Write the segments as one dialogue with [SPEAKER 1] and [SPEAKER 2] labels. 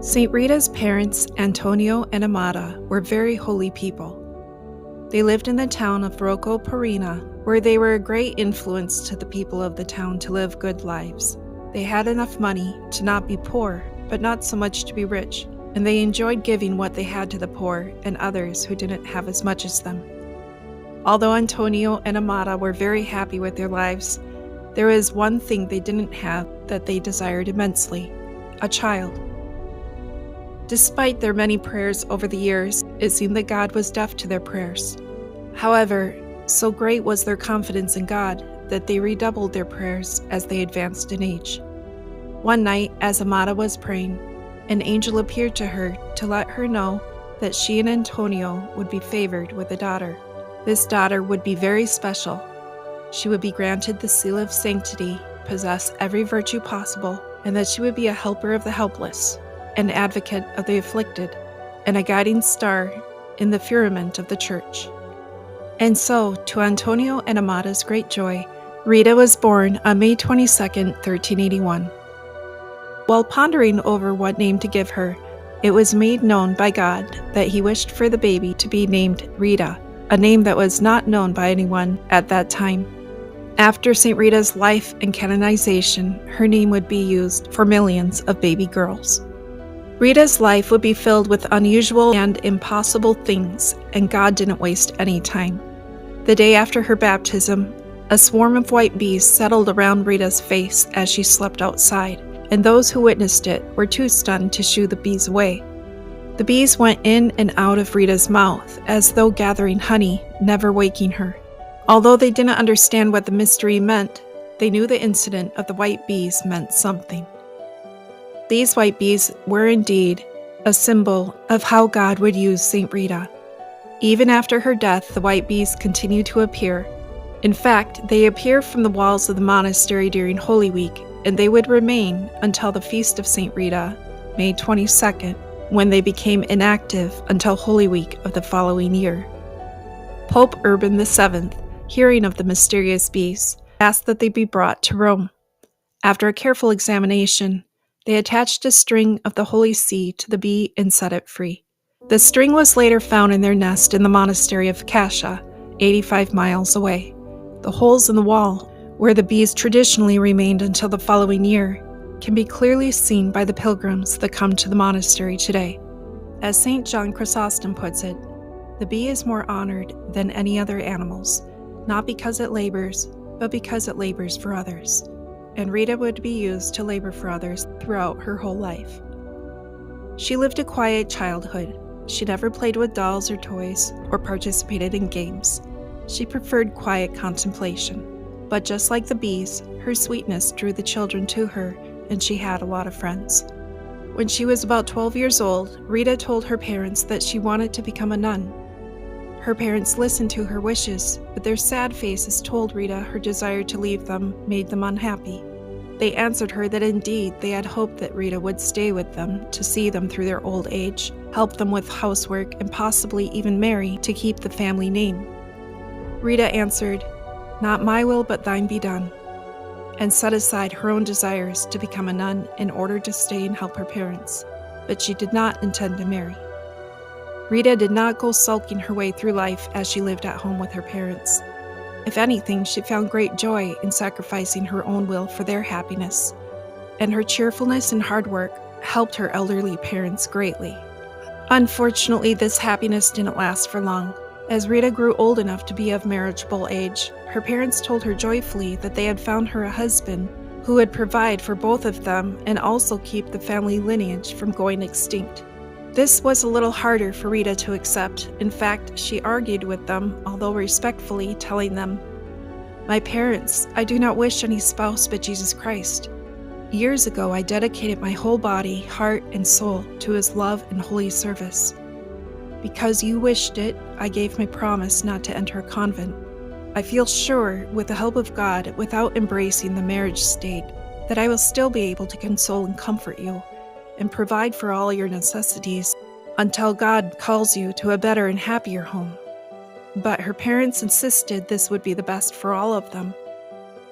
[SPEAKER 1] St. Rita's parents, Antonio and Amata, were very holy people. They lived in the town of Rocco Parina, where they were a great influence to the people of the town to live good lives. They had enough money to not be poor, but not so much to be rich, and they enjoyed giving what they had to the poor and others who didn't have as much as them. Although Antonio and Amata were very happy with their lives, there was one thing they didn't have that they desired immensely: a child. Despite their many prayers over the years, it seemed that God was deaf to their prayers. However, so great was their confidence in God that they redoubled their prayers as they advanced in age. One night, as Amata was praying, an angel appeared to her to let her know that she and Antonio would be favored with a daughter. This daughter would be very special. She would be granted the seal of sanctity, possess every virtue possible, and that she would be a helper of the helpless, an advocate of the afflicted, and a guiding star in the firmament of the church. And so, to Antonio and Amata's great joy, Rita was born on May 22, 1381. While pondering over what name to give her, it was made known by God that he wished for the baby to be named Rita, a name that was not known by anyone at that time. After St. Rita's life and canonization, her name would be used for millions of baby girls. Rita's life would be filled with unusual and impossible things, and God didn't waste any time. The day after her baptism, a swarm of white bees settled around Rita's face as she slept outside, and those who witnessed it were too stunned to shoo the bees away. The bees went in and out of Rita's mouth as though gathering honey, never waking her. Although they didn't understand what the mystery meant, they knew the incident of the white bees meant something. These white bees were indeed a symbol of how God would use St. Rita. Even after her death, the white bees continued to appear. In fact, they appear from the walls of the monastery during Holy Week, and they would remain until the feast of St. Rita, May 22nd, when they became inactive until Holy Week of the following year. Pope Urban VII, hearing of the mysterious bees, asked that they be brought to Rome. After a careful examination, they attached a string of the Holy See to the bee and set it free. The string was later found in their nest in the monastery of Cascia, 85 miles away. The holes in the wall, where the bees traditionally remained until the following year, can be clearly seen by the pilgrims that come to the monastery today. As St. John Chrysostom puts it, the bee is more honored than any other animals, not because it labors, but because it labors for others. And Rita would be used to labor for others throughout her whole life. She lived a quiet childhood. She never played with dolls or toys or participated in games. She preferred quiet contemplation. But just like the bees, her sweetness drew the children to her, and she had a lot of friends. When she was about 12 years old, Rita told her parents that she wanted to become a nun. Her parents listened to her wishes, but their sad faces told Rita her desire to leave them made them unhappy. They answered her that indeed they had hoped that Rita would stay with them to see them through their old age, help them with housework, and possibly even marry to keep the family name. Rita answered, "Not my will but thine be done," and set aside her own desires to become a nun in order to stay and help her parents, but she did not intend to marry. Rita did not go sulking her way through life as she lived at home with her parents. If anything, she found great joy in sacrificing her own will for their happiness, and her cheerfulness and hard work helped her elderly parents greatly. Unfortunately, this happiness didn't last for long. As Rita grew old enough to be of marriageable age, her parents told her joyfully that they had found her a husband who would provide for both of them and also keep the family lineage from going extinct. This was a little harder for Rita to accept. In fact, she argued with them, although respectfully, telling them, "My parents, I do not wish any spouse but Jesus Christ. Years ago, I dedicated my whole body, heart, and soul to his love and holy service. Because you wished it, I gave my promise not to enter a convent. I feel sure, with the help of God, without embracing the marriage state, that I will still be able to console and comfort you, and provide for all your necessities until God calls you to a better and happier home." But her parents insisted this would be the best for all of them.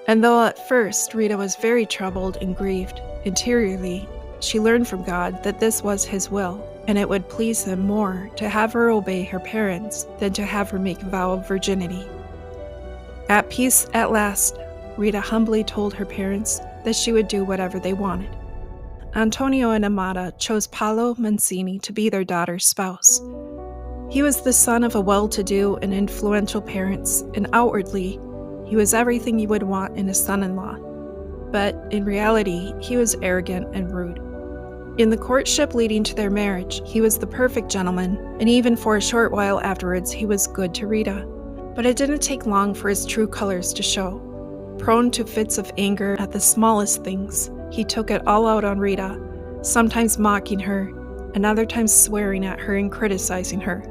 [SPEAKER 1] And though at first Rita was very troubled and grieved, interiorly she learned from God that this was His will, and it would please Him more to have her obey her parents than to have her make a vow of virginity. At peace at last, Rita humbly told her parents that she would do whatever they wanted. Antonio and Amata chose Paolo Mancini to be their daughter's spouse. He was the son of a well-to-do and influential parents, and outwardly, he was everything you would want in a son-in-law. But in reality, he was arrogant and rude. In the courtship leading to their marriage, he was the perfect gentleman, and even for a short while afterwards, he was good to Rita. But it didn't take long for his true colors to show. Prone to fits of anger at the smallest things, he took it all out on Rita, sometimes mocking her, and other times swearing at her and criticizing her.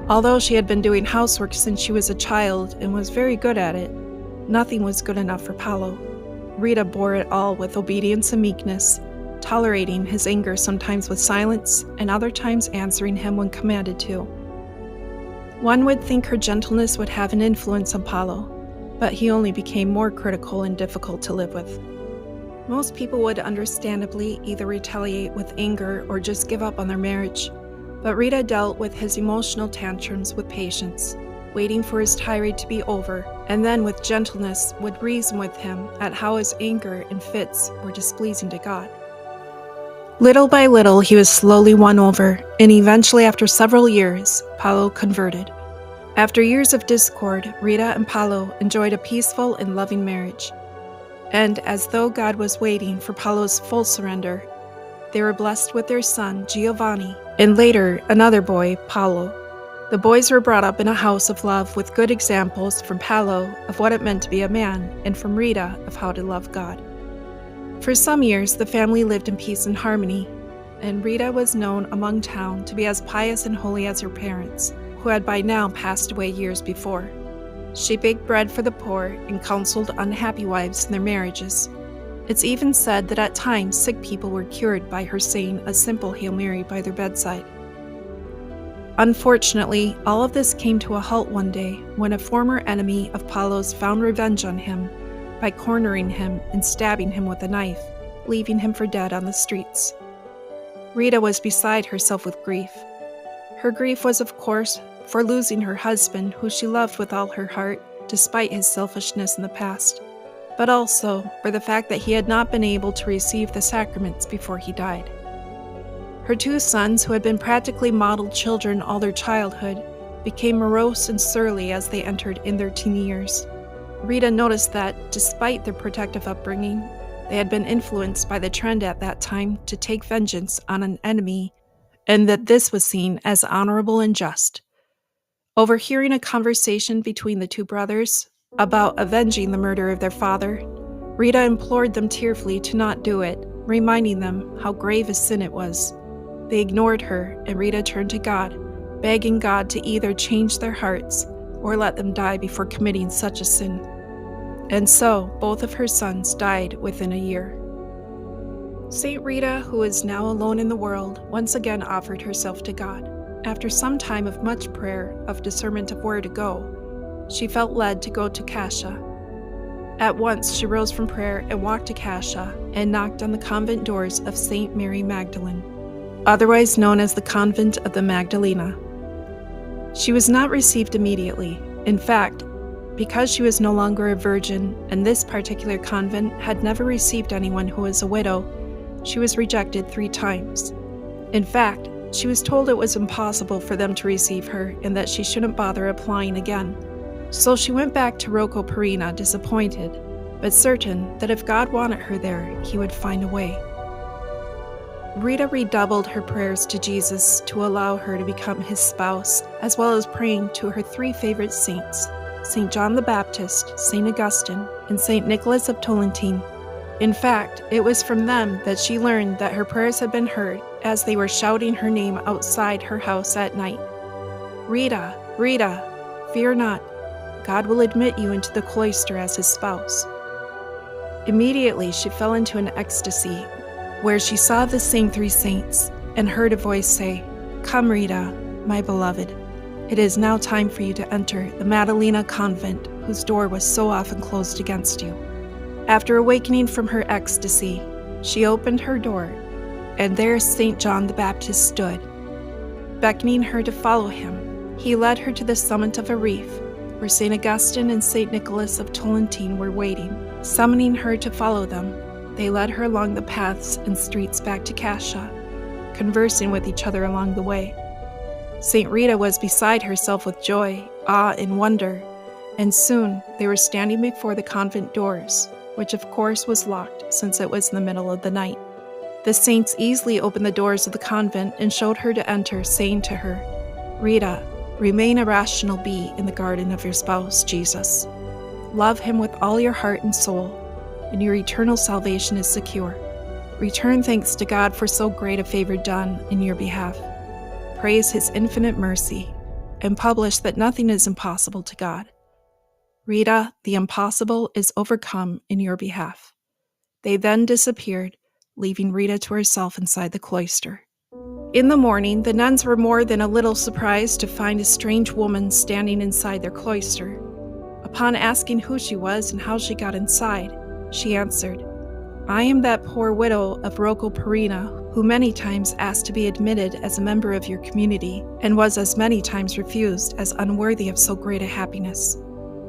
[SPEAKER 1] Although she had been doing housework since she was a child and was very good at it, nothing was good enough for Paolo. Rita bore it all with obedience and meekness, tolerating his anger sometimes with silence and other times answering him when commanded to. One would think her gentleness would have an influence on Paolo, but he only became more critical and difficult to live with. Most people would understandably either retaliate with anger or just give up on their marriage. But Rita dealt with his emotional tantrums with patience, waiting for his tirade to be over, and then with gentleness would reason with him at how his anger and fits were displeasing to God. Little by little, he was slowly won over, and eventually, after several years, Paolo converted. After years of discord, Rita and Paolo enjoyed a peaceful and loving marriage. And as though God was waiting for Paolo's full surrender, they were blessed with their son, Giovanni, and later another boy, Paolo. The boys were brought up in a house of love with good examples from Paolo of what it meant to be a man, and from Rita of how to love God. For some years, the family lived in peace and harmony, and Rita was known among town to be as pious and holy as her parents, who had by now passed away years before. She baked bread for the poor and counseled unhappy wives in their marriages. It's even said that at times sick people were cured by her saying a simple Hail Mary by their bedside. Unfortunately, all of this came to a halt one day when a former enemy of Paolo's found revenge on him by cornering him and stabbing him with a knife, leaving him for dead on the streets. Rita was beside herself with grief. Her grief was, of course, for losing her husband, who she loved with all her heart, despite his selfishness in the past, but also for the fact that he had not been able to receive the sacraments before he died. Her two sons, who had been practically modeled children all their childhood, became morose and surly as they entered in their teen years. Rita noticed that, despite their protective upbringing, they had been influenced by the trend at that time to take vengeance on an enemy, and that this was seen as honorable and just. Overhearing a conversation between the two brothers about avenging the murder of their father, Rita implored them tearfully to not do it, reminding them how grave a sin it was. They ignored her, and Rita turned to God, begging God to either change their hearts or let them die before committing such a sin. And so, both of her sons died within a year. Saint Rita, who is now alone in the world, once again offered herself to God. After some time of much prayer, of discernment of where to go, she felt led to go to Cascia. At once she rose from prayer and walked to Cascia and knocked on the convent doors of St. Mary Magdalene, otherwise known as the Convent of the Magdalena. She was not received immediately. In fact, because she was no longer a virgin and this particular convent had never received anyone who was a widow, she was rejected 3 times. In fact, she was told it was impossible for them to receive her and that she shouldn't bother applying again. So she went back to Rocco Parina disappointed, but certain that if God wanted her there, he would find a way. Rita redoubled her prayers to Jesus to allow her to become his spouse, as well as praying to her 3 favorite saints, St. John the Baptist, St. Augustine, and St. Nicholas of Tolentine. In fact, it was from them that she learned that her prayers had been heard as they were shouting her name outside her house at night. Rita, Rita, fear not. God will admit you into the cloister as his spouse. Immediately she fell into an ecstasy, where she saw the same 3 saints and heard a voice say, "Come, Rita, my beloved. It is now time for you to enter the Maddalena convent, whose door was so often closed against you." After awakening from her ecstasy, She opened her door, and there St. John the Baptist stood, beckoning her to follow him. He led her to the summit of a reef, where St. Augustine and St. Nicholas of Tolentine were waiting. Summoning her to follow them, they led her along the paths and streets back to Cascia, conversing with each other along the way. St. Rita was beside herself with joy, awe, and wonder, and soon they were standing before the convent doors, which of course was locked since it was in the middle of the night. The saints easily opened the doors of the convent and showed her to enter, saying to her, "Rita, remain a rational bee in the garden of your spouse, Jesus. Love him with all your heart and soul, and your eternal salvation is secure. Return thanks to God for so great a favor done in your behalf. Praise his infinite mercy, and publish that nothing is impossible to God. Rita, the impossible is overcome in your behalf." They then disappeared, leaving Rita to herself inside the cloister. In the morning, the nuns were more than a little surprised to find a strange woman standing inside their cloister. Upon asking who she was and how she got inside, she answered, "I am that poor widow of Roccoparina who many times asked to be admitted as a member of your community, and was as many times refused as unworthy of so great a happiness.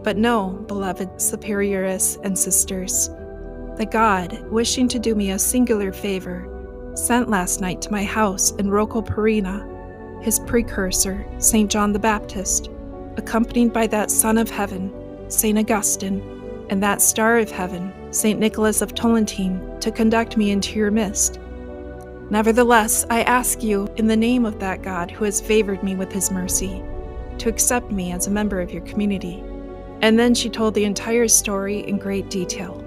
[SPEAKER 1] But know, beloved superioress and sisters, that God, wishing to do me a singular favor, sent last night to my house in Roccoparina his precursor, St. John the Baptist, accompanied by that Son of Heaven, St. Augustine, and that Star of Heaven, St. Nicholas of Tolentine, to conduct me into your midst. Nevertheless, I ask you, in the name of that God who has favored me with his mercy, to accept me as a member of your community." And then she told the entire story in great detail.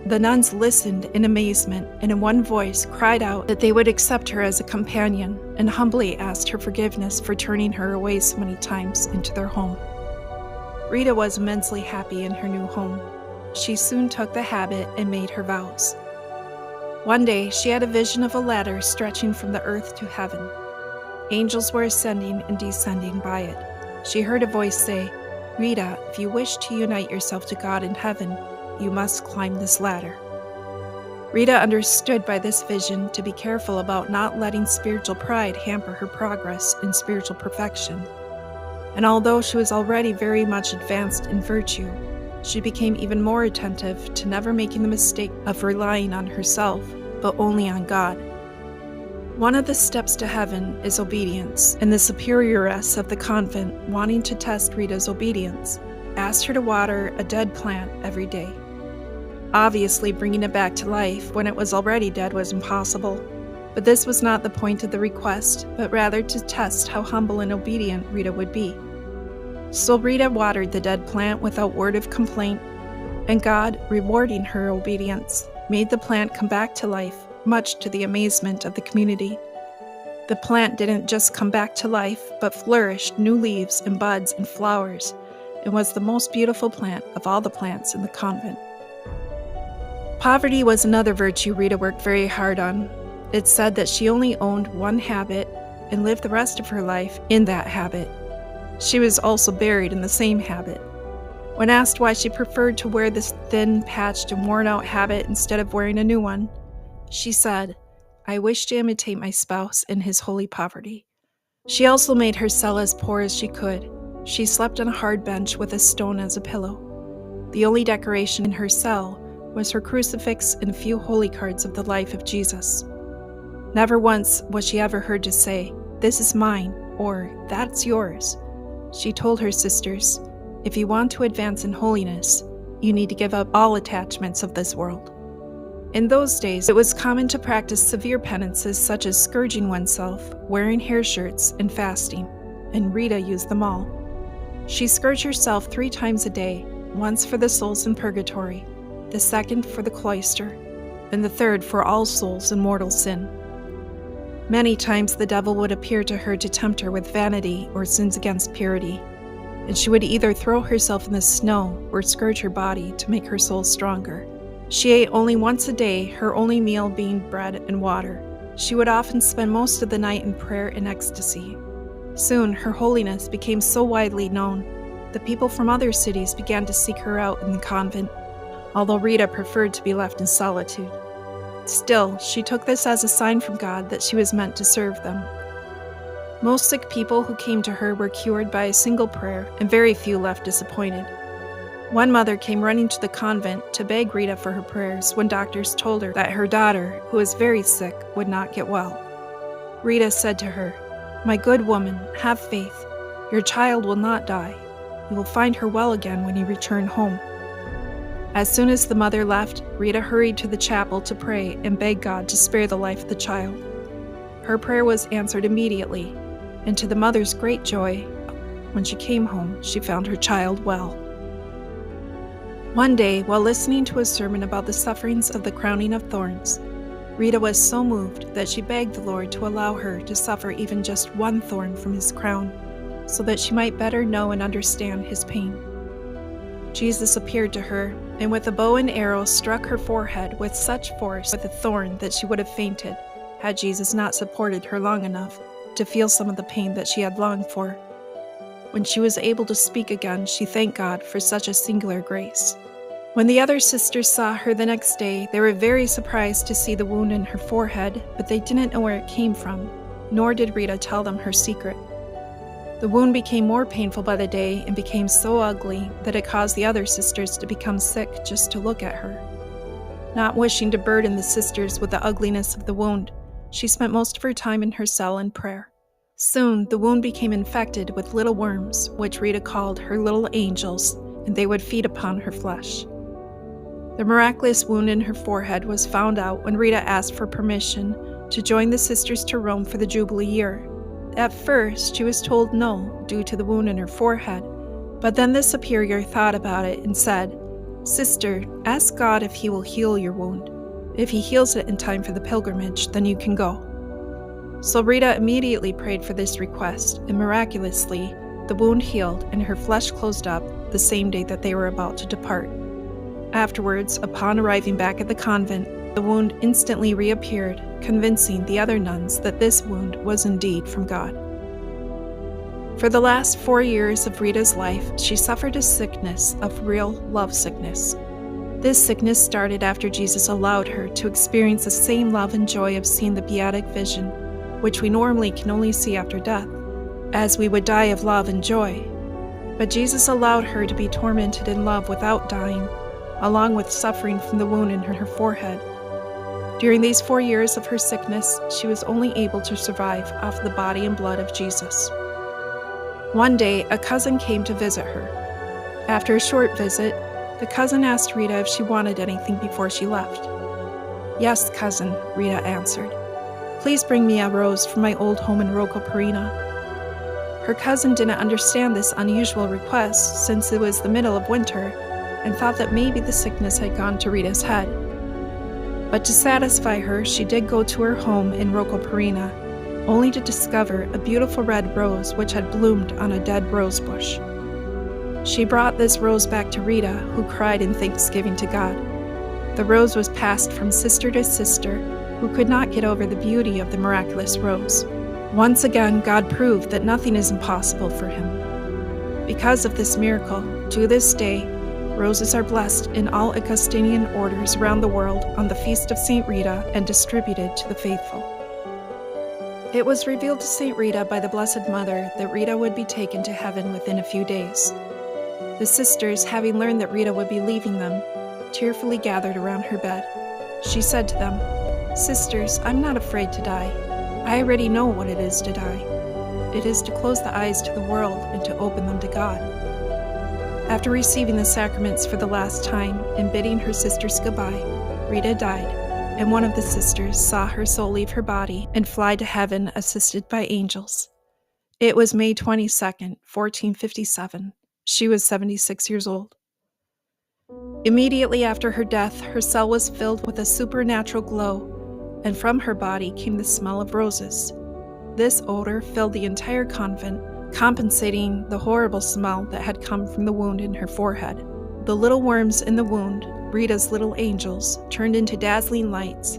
[SPEAKER 1] The nuns listened in amazement, and in one voice cried out that they would accept her as a companion, and humbly asked her forgiveness for turning her away so many times into their home. Rita was immensely happy in her new home. She soon took the habit and made her vows. One day, she had a vision of a ladder stretching from the earth to heaven. Angels were ascending and descending by it. She heard a voice say, "Rita, if you wish to unite yourself to God in heaven, you must climb this ladder." Rita understood by this vision to be careful about not letting spiritual pride hamper her progress in spiritual perfection. And although she was already very much advanced in virtue, she became even more attentive to never making the mistake of relying on herself, but only on God. One of the steps to heaven is obedience, and the superioress of the convent, wanting to test Rita's obedience, asked her to water a dead plant every day. Obviously, bringing it back to life when it was already dead was impossible, but this was not the point of the request, but rather to test how humble and obedient Rita would be. So Rita watered the dead plant without word of complaint, and God, rewarding her obedience, made the plant come back to life, much to the amazement of the community. The plant didn't just come back to life, but flourished new leaves and buds and flowers, and was the most beautiful plant of all the plants in the convent. Poverty was another virtue Rita worked very hard on. It's said that she only owned one habit and lived the rest of her life in that habit. She was also buried in the same habit. When asked why she preferred to wear this thin, patched, and worn-out habit instead of wearing a new one, she said, "I wish to imitate my spouse in his holy poverty." She also made her cell as poor as she could. She slept on a hard bench with a stone as a pillow. The only decoration in her cell was her crucifix and a few holy cards of the life of Jesus. Never once was she ever heard to say, "This is mine," or "That's yours." She told her sisters, "If you want to advance in holiness, you need to give up all attachments of this world." In those days, it was common to practice severe penances such as scourging oneself, wearing hair shirts, and fasting, and Rita used them all. She scourged herself 3 times a day, once for the souls in purgatory, the second for the cloister, and the third for all souls in mortal sin. Many times the devil would appear to her to tempt her with vanity or sins against purity, and she would either throw herself in the snow or scourge her body to make her soul stronger. She ate only once a day, her only meal being bread and water. She would often spend most of the night in prayer and ecstasy. Soon her holiness became so widely known that people from other cities began to seek her out in the convent, although Rita preferred to be left in solitude. Still, she took this as a sign from God that she was meant to serve them. Most sick people who came to her were cured by a single prayer, and very few left disappointed. One mother came running to the convent to beg Rita for her prayers when doctors told her that her daughter, who was very sick, would not get well. Rita said to her, "My good woman, have faith. Your child will not die. You will find her well again when you return home." As soon as the mother left, Rita hurried to the chapel to pray and beg God to spare the life of the child. Her prayer was answered immediately, and to the mother's great joy, when she came home, she found her child well. One day, while listening to a sermon about the sufferings of the crowning of thorns, Rita was so moved that she begged the Lord to allow her to suffer even just one thorn from his crown, so that she might better know and understand his pain. Jesus appeared to her, and with a bow and arrow struck her forehead with such force with a thorn that she would have fainted, had Jesus not supported her long enough to feel some of the pain that she had longed for. When she was able to speak again, she thanked God for such a singular grace. When the other sisters saw her the next day, they were very surprised to see the wound in her forehead, but they didn't know where it came from, nor did Rita tell them her secret. The wound became more painful by the day and became so ugly that it caused the other sisters to become sick just to look at her. Not wishing to burden the sisters with the ugliness of the wound, she spent most of her time in her cell in prayer. Soon, the wound became infected with little worms, which Rita called her little angels, and they would feed upon her flesh. The miraculous wound in her forehead was found out when Rita asked for permission to join the sisters to Rome for the Jubilee year. At first, she was told no, due to the wound in her forehead, but then the superior thought about it and said, "Sister, ask God if he will heal your wound. If he heals it in time for the pilgrimage, then you can go." So Rita immediately prayed for this request, and miraculously, the wound healed and her flesh closed up the same day that they were about to depart. Afterwards, upon arriving back at the convent, the wound instantly reappeared, convincing the other nuns that this wound was indeed from God. For the last 4 years of Rita's life, she suffered a sickness of real love sickness. This sickness started after Jesus allowed her to experience the same love and joy of seeing the beatific vision, which we normally can only see after death, as we would die of love and joy. But Jesus allowed her to be tormented in love without dying, along with suffering from the wound in her forehead. During these 4 years of her sickness, she was only able to survive off the body and blood of Jesus. One day, a cousin came to visit her. After a short visit, the cousin asked Rita if she wanted anything before she left. "Yes, cousin," Rita answered. "Please bring me a rose from my old home in Rocco Parina." Her cousin didn't understand this unusual request since it was the middle of winter and thought that maybe the sickness had gone to Rita's head. But to satisfy her, she did go to her home in Rocco Parina, only to discover a beautiful red rose which had bloomed on a dead rose bush. She brought this rose back to Rita, who cried in thanksgiving to God. The rose was passed from sister to sister, who could not get over the beauty of the miraculous rose. Once again, God proved that nothing is impossible for him. Because of this miracle, to this day, roses are blessed in all Augustinian orders around the world on the feast of St. Rita and distributed to the faithful. It was revealed to St. Rita by the Blessed Mother that Rita would be taken to heaven within a few days. The sisters, having learned that Rita would be leaving them, tearfully gathered around her bed. She said to them, "Sisters, I'm not afraid to die. I already know what it is to die. It is to close the eyes to the world and to open them to God." After receiving the sacraments for the last time and bidding her sisters goodbye, Rita died, and one of the sisters saw her soul leave her body and fly to heaven assisted by angels. It was May 22nd, 1457. She was 76 years old. Immediately after her death, her cell was filled with a supernatural glow, and from her body came the smell of roses. This odor filled the entire convent, compensating the horrible smell that had come from the wound in her forehead. The little worms in the wound, Rita's little angels, turned into dazzling lights,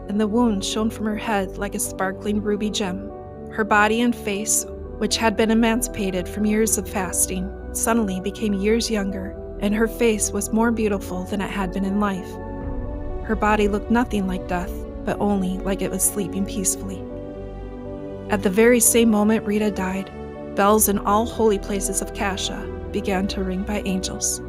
[SPEAKER 1] and the wound shone from her head like a sparkling ruby gem. Her body and face, which had been emancipated from years of fasting, suddenly became years younger, and her face was more beautiful than it had been in life. her body looked nothing like death, but only like it was sleeping peacefully. At the very same moment Rita died, bells in all holy places of Cascia began to ring by angels.